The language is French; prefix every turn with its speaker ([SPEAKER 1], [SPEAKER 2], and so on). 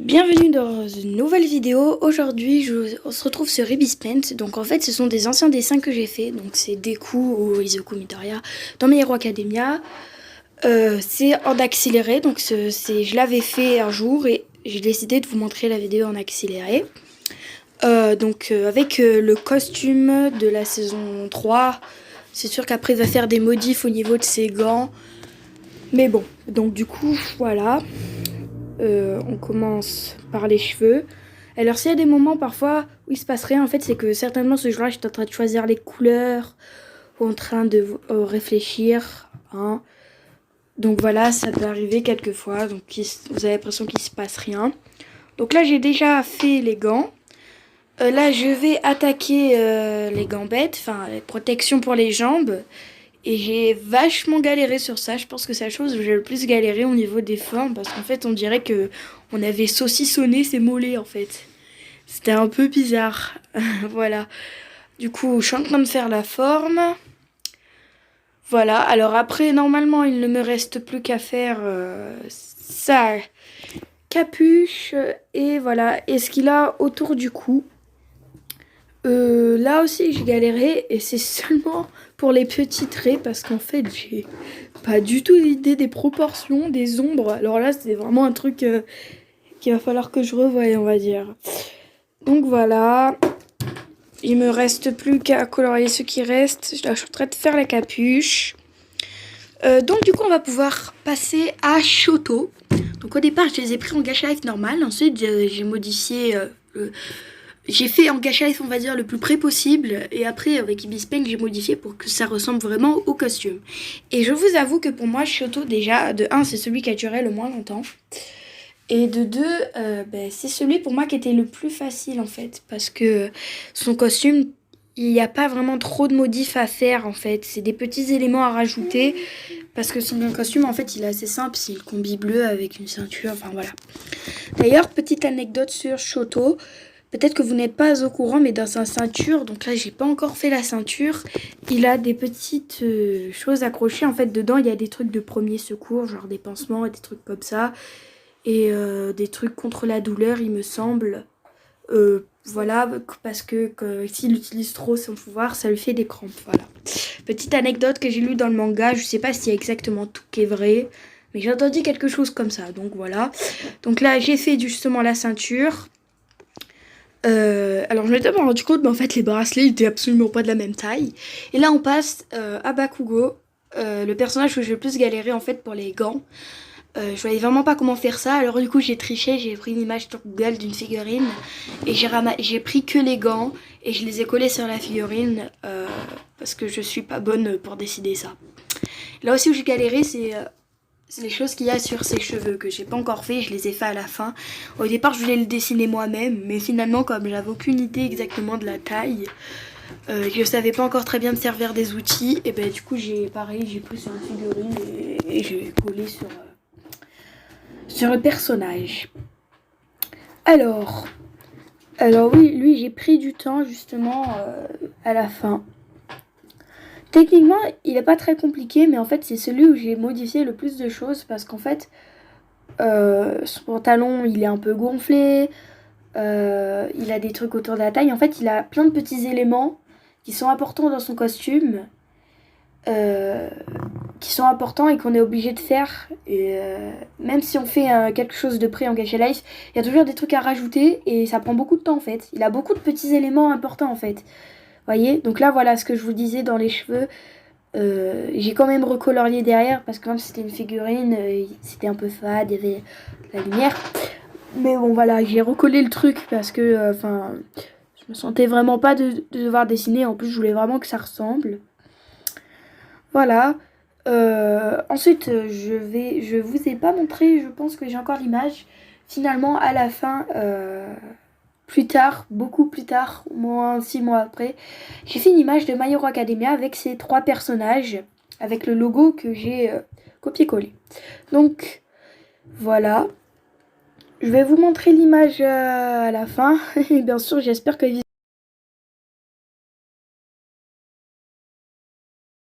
[SPEAKER 1] Bienvenue dans une nouvelle vidéo. Aujourd'hui, on se retrouve sur Ibis Paint. Donc en fait, ce sont des anciens dessins que j'ai fait. Donc c'est Deku ou Izuku Midoriya dans My Hero Academia. C'est en accéléré. Donc je l'avais fait un jour et j'ai décidé de vous montrer la vidéo en accéléré. Avec le costume de la saison 3. C'est sûr qu'après il va faire des modifs au niveau de ses gants. Mais bon, donc du coup, voilà. On commence par les cheveux. Alors s'il y a des moments parfois où il se passe rien, en fait c'est que certainement ce jour-là j'étais en train de choisir les couleurs ou en train de réfléchir. Hein. Donc voilà, ça peut arriver quelquefois. Donc vous avez l'impression qu'il se passe rien. Donc là j'ai déjà fait les gants. Là je vais attaquer les gambettes, enfin les protections pour les jambes. Et j'ai vachement galéré sur ça. Je pense que c'est la chose où j'ai le plus galéré au niveau des formes. Parce qu'en fait, on dirait que on avait saucissonné ses mollets, en fait. C'était un peu bizarre. Voilà. Du coup, je suis en train de faire la forme. Voilà. Alors après, normalement, il ne me reste plus qu'à faire sa capuche. Et voilà. Et ce qu'il a autour du cou. Là aussi j'ai galéré et c'est seulement pour les petits traits parce qu'en fait j'ai pas du tout l'idée des proportions, des ombres. Alors là c'est vraiment un truc qu'il va falloir que je revoie, on va dire. Donc voilà, il me reste plus qu'à colorier ce qui reste. Là, je suis en train de faire la capuche. Donc du coup on va pouvoir passer à Shoto. Donc au départ je les ai pris en Gacha Life normal, ensuite j'ai modifié j'ai fait en Gacha Life, on va dire, le plus près possible. Et après, avec Ibis Paint, j'ai modifié pour que ça ressemble vraiment au costume. Et je vous avoue que pour moi, Shoto, déjà, de 1, c'est celui qui a duré le moins longtemps. Et de 2, c'est celui pour moi qui était le plus facile, en fait. Parce que son costume, il n'y a pas vraiment trop de modifs à faire, en fait. C'est des petits éléments à rajouter. Parce que son costume, en fait, il est assez simple. C'est le combi bleu avec une ceinture, enfin voilà. D'ailleurs, petite anecdote sur Shoto. Peut-être que vous n'êtes pas au courant, mais dans sa ceinture, donc là j'ai pas encore fait la ceinture, il a des petites choses accrochées. En fait dedans il y a des trucs de premier secours, genre des pansements et des trucs comme ça. Et des trucs contre la douleur il me semble. Voilà, parce que s'il utilise trop son pouvoir, ça lui fait des crampes. Voilà. Petite anecdote que j'ai lue dans le manga, je sais pas s'il y a exactement tout qui est vrai. Mais j'ai entendu quelque chose comme ça, donc voilà. Donc là j'ai fait justement la ceinture. Alors je m'étais pas rendu compte, mais en fait les bracelets étaient absolument pas de la même taille. Et là on passe à Bakugo, le personnage où j'ai le plus galéré en fait pour les gants. Je voyais vraiment pas comment faire ça, alors du coup j'ai triché, j'ai pris une image sur Google d'une figurine et j'ai pris que les gants et je les ai collés sur la figurine parce que je suis pas bonne pour décider ça. Là aussi où j'ai galéré c'est les choses qu'il y a sur ses cheveux que j'ai pas encore fait, je les ai fait à la fin. Au départ, je voulais le dessiner moi-même, mais finalement, comme j'avais aucune idée exactement de la taille, je savais pas encore très bien me servir des outils, et ben du coup, j'ai pris sur une figurine et j'ai collé sur le personnage. Alors, oui, lui, j'ai pris du temps justement à la fin. Techniquement, il n'est pas très compliqué, mais en fait, c'est celui où j'ai modifié le plus de choses parce qu'en fait, son pantalon, il est un peu gonflé, il a des trucs autour de la taille. En fait, il a plein de petits éléments qui sont importants dans son costume, qui sont importants et qu'on est obligé de faire. Et même si on fait quelque chose de près en Gacha Life, il y a toujours des trucs à rajouter et ça prend beaucoup de temps en fait. Il a beaucoup de petits éléments importants en fait. Voyez, donc là voilà ce que je vous disais dans les cheveux. J'ai quand même recolorié derrière parce que comme c'était une figurine, c'était un peu fade, il y avait la lumière. Mais bon voilà, j'ai recollé le truc parce que je me sentais vraiment pas de devoir dessiner. En plus, je voulais vraiment que ça ressemble. Voilà. Ensuite, je vous ai pas montré, je pense que j'ai encore l'image. Finalement, à la fin, plus tard, beaucoup plus tard, au moins 6 mois après, j'ai fait une image de My Hero Academia avec ces 3 personnages, avec le logo que j'ai copié-collé. Donc, voilà. Je vais vous montrer l'image à la fin. Et bien sûr, j'espère que